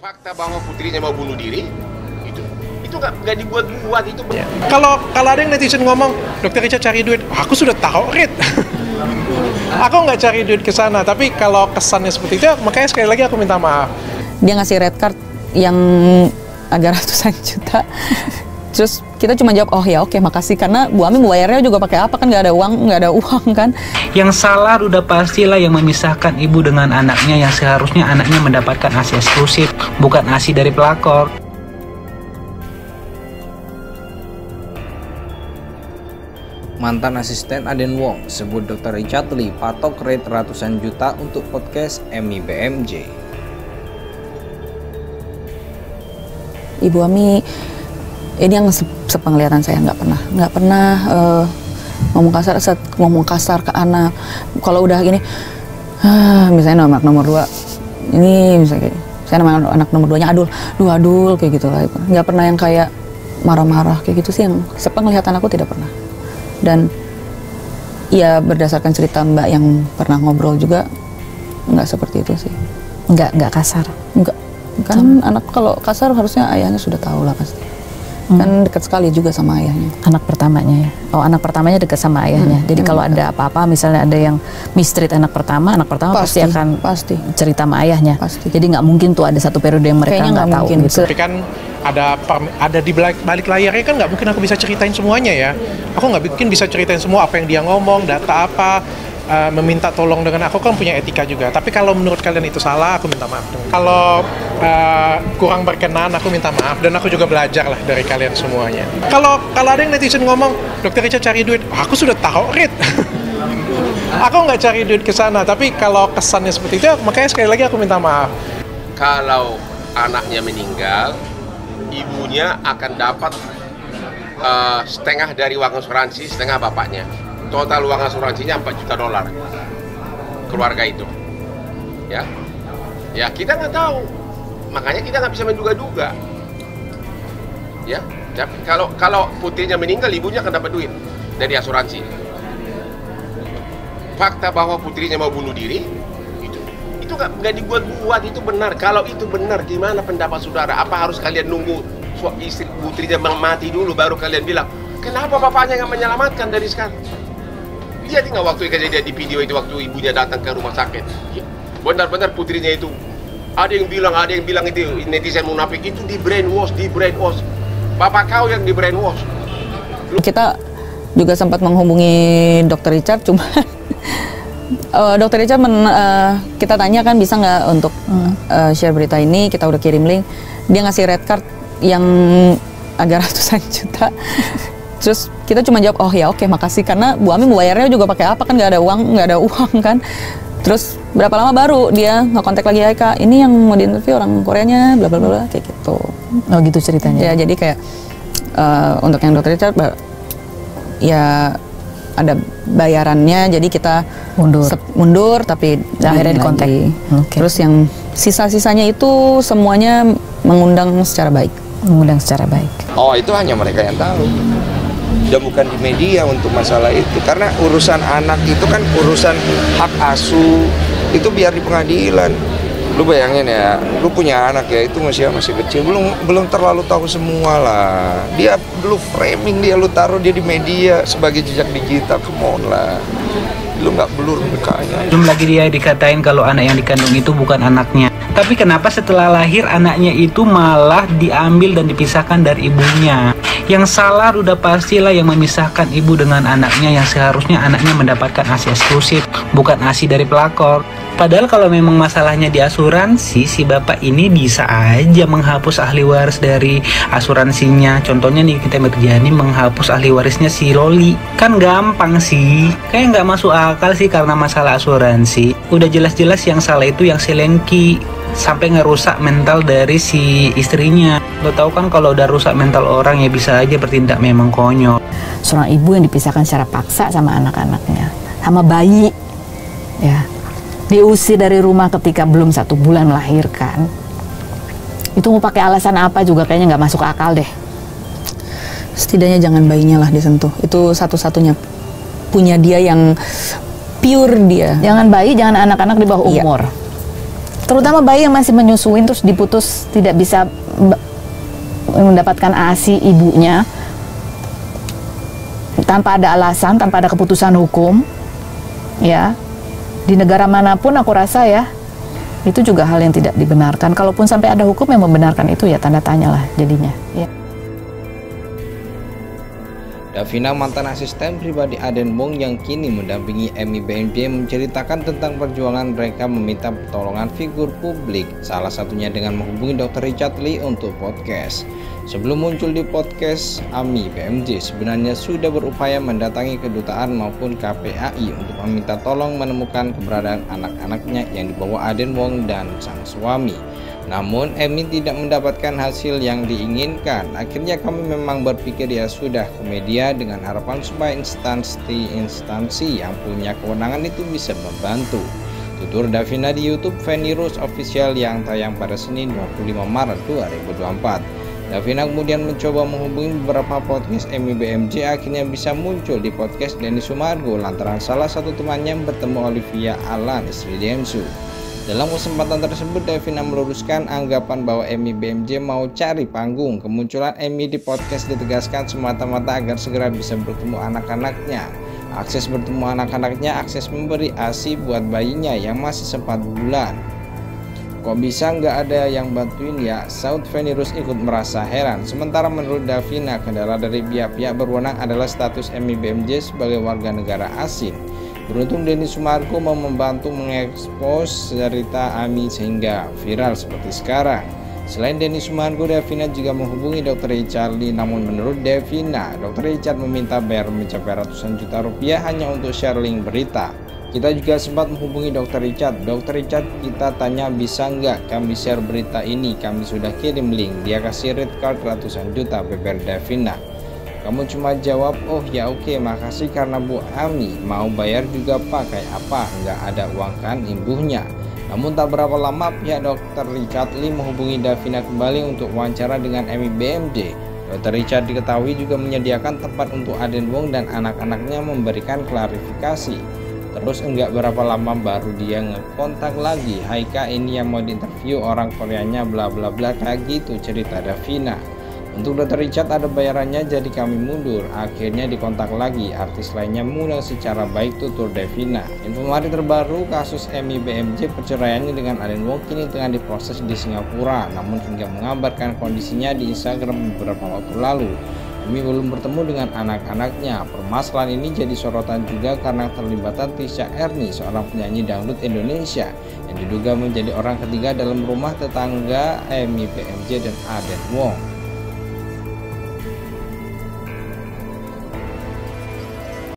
Fakta bahwa putrinya mau bunuh diri itu nggak dibuat-buat itu. Ya. Kalau ada yang netizen ngomong, Dokter Richard cari duit, aku sudah tahu, Rit. Aku nggak cari duit ke sana, tapi kalau kesannya seperti itu, makanya sekali lagi aku minta maaf. Dia ngasih red card yang agak ratusan juta. Terus kita cuma jawab, oh ya oke makasih, karena Bu Ami bayarnya juga pakai apa, kan nggak ada uang kan. Yang salah udah pastilah yang memisahkan ibu dengan anaknya, yang seharusnya anaknya mendapatkan ASI eksklusif, bukan ASI dari pelakor. Mantan asisten Aden Wong sebut Dr. Richard Lee patok rate ratusan juta untuk podcast MIBMJ. Ibu Ami ini yang sepenglihatan saya nggak pernah ngomong kasar ke anak. Kalau udah gini, misalnya anak nomor 2, ini misalnya saya nama anak nomor 2-nya Adul kayak gitu lah. Nggak pernah yang kayak marah-marah kayak gitu sih, yang sepenglihatan aku tidak pernah. Dan ya berdasarkan cerita Mbak yang pernah ngobrol juga nggak seperti itu sih. Nggak kasar. Nggak. Kan anak kalau kasar harusnya ayahnya sudah tahu lah pasti. Kan dekat sekali juga sama ayahnya. Anak pertamanya ya? Oh, anak pertamanya dekat sama ayahnya. Jadi kalau ada apa-apa, misalnya ada yang mistreat anak pertama pasti akan cerita sama ayahnya. Pasti. Jadi nggak mungkin tuh ada satu periode yang mereka nggak tahu gitu. Tapi kan ada di balik layarnya, kan nggak mungkin aku bisa ceritain semuanya ya. Aku nggak mungkin bisa ceritain semua apa yang dia ngomong, data apa. Meminta tolong dengan aku kan punya etika juga. Tapi kalau menurut kalian itu salah, aku minta maaf. Kalau kurang berkenan, aku minta maaf. Dan aku juga belajar lah dari kalian semuanya. Kalau ada yang netizen ngomong, Dokter Richard cari duit, aku sudah tahu, Rit. Aku nggak cari duit ke sana. Tapi kalau kesannya seperti itu, makanya sekali lagi aku minta maaf. Kalau anaknya meninggal, ibunya akan dapat setengah dari uang asuransi, setengah bapaknya. Total uang asuransinya $4 juta keluarga itu, ya kita nggak tahu, makanya kita nggak bisa menduga-duga, ya. Tapi kalau putrinya meninggal, ibunya akan dapat duit dari asuransi. Fakta bahwa putrinya mau bunuh diri itu nggak dibuat-buat, itu benar. Kalau itu benar, gimana pendapat saudara? Apa harus kalian nunggu istri putrinya mati dulu baru kalian bilang kenapa bapaknya nggak menyelamatkan dari sekarang? Dia tinggal waktu kejadian di video itu, waktu ibunya datang ke rumah sakit. Benar-benar putrinya itu, ada yang bilang itu netizen munafik, itu di brainwash. Bapak kau yang di brainwash. Kita juga sempat menghubungi Dr. Richard, cuma Dr. Richard kita tanya kan bisa nggak untuk share berita ini, kita udah kirim link, dia ngasih red card yang agak ratusan juta. Terus kita cuma jawab, oh ya oke makasih, karena Bu Ami bayarnya juga pakai apa, kan nggak ada uang kan. Terus berapa lama baru dia nge-kontak lagi, ya Kak, ini yang mau diinterview orang Koreanya, bla bla bla kayak gitu. Oh gitu ceritanya. Ya jadi kayak untuk yang Dr. Richard ya ada bayarannya, jadi kita mundur tapi akhirnya dikontak. Okay. Terus yang sisa-sisanya itu semuanya mengundang secara baik. Oh, itu hanya mereka yang tahu. Dan bukan di media untuk masalah itu, karena urusan anak itu kan urusan hak asuh, itu biar di pengadilan. Lu bayangin ya, lu punya anak ya, itu masih kecil, belum terlalu tahu semua lah. Dia dulu framing dia, lu taruh dia di media sebagai jejak digital, come on lah. Lu nggak blur mukanya. Belum lagi dia dikatain kalau anak yang dikandung itu bukan anaknya. Tapi kenapa setelah lahir anaknya itu malah diambil dan dipisahkan dari ibunya? Yang salah udah pastilah yang memisahkan ibu dengan anaknya, yang seharusnya anaknya mendapatkan ASI eksklusif, bukan ASI dari pelakor. Padahal kalau memang masalahnya di asuransi, si bapak ini bisa aja menghapus ahli waris dari asuransinya. Contohnya nih, kita Mirjani menghapus ahli warisnya si Loli. Kan gampang sih. Kayak nggak masuk akal sih karena masalah asuransi. Udah jelas-jelas yang salah itu yang si Lengki, sampai ngerusak mental dari si istrinya. Lo tau kan kalau udah rusak mental orang ya bisa aja bertindak memang konyol. Seorang ibu yang dipisahkan secara paksa sama anak-anaknya, sama bayi, ya, diusir dari rumah ketika belum 1 bulan melahirkan. Itu mau pakai alasan apa juga kayaknya nggak masuk akal deh. Setidaknya jangan bayinya lah disentuh. Itu satu-satunya punya dia yang pure dia. Jangan bayi, jangan anak-anak di bawah umur. terutama bayi yang masih menyusuin terus diputus tidak bisa mendapatkan ASI ibunya tanpa ada alasan, tanpa ada keputusan hukum, ya, di negara manapun aku rasa ya itu juga hal yang tidak dibenarkan. Kalaupun sampai ada hukum yang membenarkan itu, ya tanda tanya lah jadinya, ya. Davina, mantan asisten pribadi Aden Wong yang kini mendampingi Emi BMJ, menceritakan tentang perjuangan mereka meminta pertolongan figur publik, salah satunya dengan menghubungi Dr. Richard Lee untuk podcast. Sebelum muncul di podcast, Emi BMJ sebenarnya sudah berupaya mendatangi kedutaan maupun KPAI untuk meminta tolong menemukan keberadaan anak-anaknya yang dibawa Aden Wong dan sang suami. Namun Emi tidak mendapatkan hasil yang diinginkan. Akhirnya kami memang berpikir ya sudah ke media dengan harapan supaya instansi yang punya kewenangan itu bisa membantu. Tutur Davina di YouTube Feni Rose Official yang tayang pada Senin 25 Maret 2024. Davina kemudian mencoba menghubungi beberapa podcast Emi BMJ, akhirnya bisa muncul di podcast Denny Sumargo lantaran salah satu temannya bertemu Olivia Alan, istri Densu. Dalam kesempatan tersebut, Davina meluruskan anggapan bahwa Emi BMJ mau cari panggung. Kemunculan Emi di podcast ditegaskan semata-mata agar segera bisa bertemu anak-anaknya. Akses bertemu anak-anaknya, akses memberi ASI buat bayinya yang masih 4 bulan. Kok bisa nggak ada yang bantuin ya? Saud Feni Rose ikut merasa heran. Sementara menurut Davina, kendala dari pihak-pihak berwenang adalah status Emi BMJ sebagai warga negara asing. Beruntung Denny Sumargo mau membantu mengekspos cerita Emi sehingga viral seperti sekarang. Selain Denny Sumargo, Davina juga menghubungi Dr. Richard Lee. Namun menurut Davina, Dr. Richard meminta bayar mencapai ratusan juta rupiah hanya untuk share link berita. Kita juga sempat menghubungi Dr. Richard. Dr. Richard kita tanya bisa nggak kami share berita ini, kami sudah kirim link. Dia kasih red card ratusan juta, beber Davina. Kamu cuma jawab, oh ya oke, makasih karena Bu Ami, mau bayar juga pakai apa, nggak ada uang kan imbuhnya. Namun tak berapa lama pihak Dr. Richard Lee menghubungi Davina kembali untuk wawancara dengan Emi BMJ. Dr. Richard diketahui juga menyediakan tempat untuk Aden Wong dan anak-anaknya memberikan klarifikasi. Terus enggak berapa lama baru dia ngekontak lagi, hai kak ini yang mau diinterview orang Koreanya bla bla bla kayak gitu, cerita Davina. Untuk Dr. Richard ada bayarannya jadi kami mundur. Akhirnya dikontak lagi artis lainnya mulai secara baik, tutur Davina. Informasi terbaru kasus Emi BMJ perceraiannya dengan Aden Wong kini tengah diproses di Singapura. Namun hingga mengabarkan kondisinya di Instagram beberapa waktu lalu, Emi belum bertemu dengan anak-anaknya. Permasalahan ini jadi sorotan juga karena terlibatan Tisha Erni, seorang penyanyi dangdut Indonesia yang diduga menjadi orang ketiga dalam rumah tetangga Emi BMJ dan Aden Wong.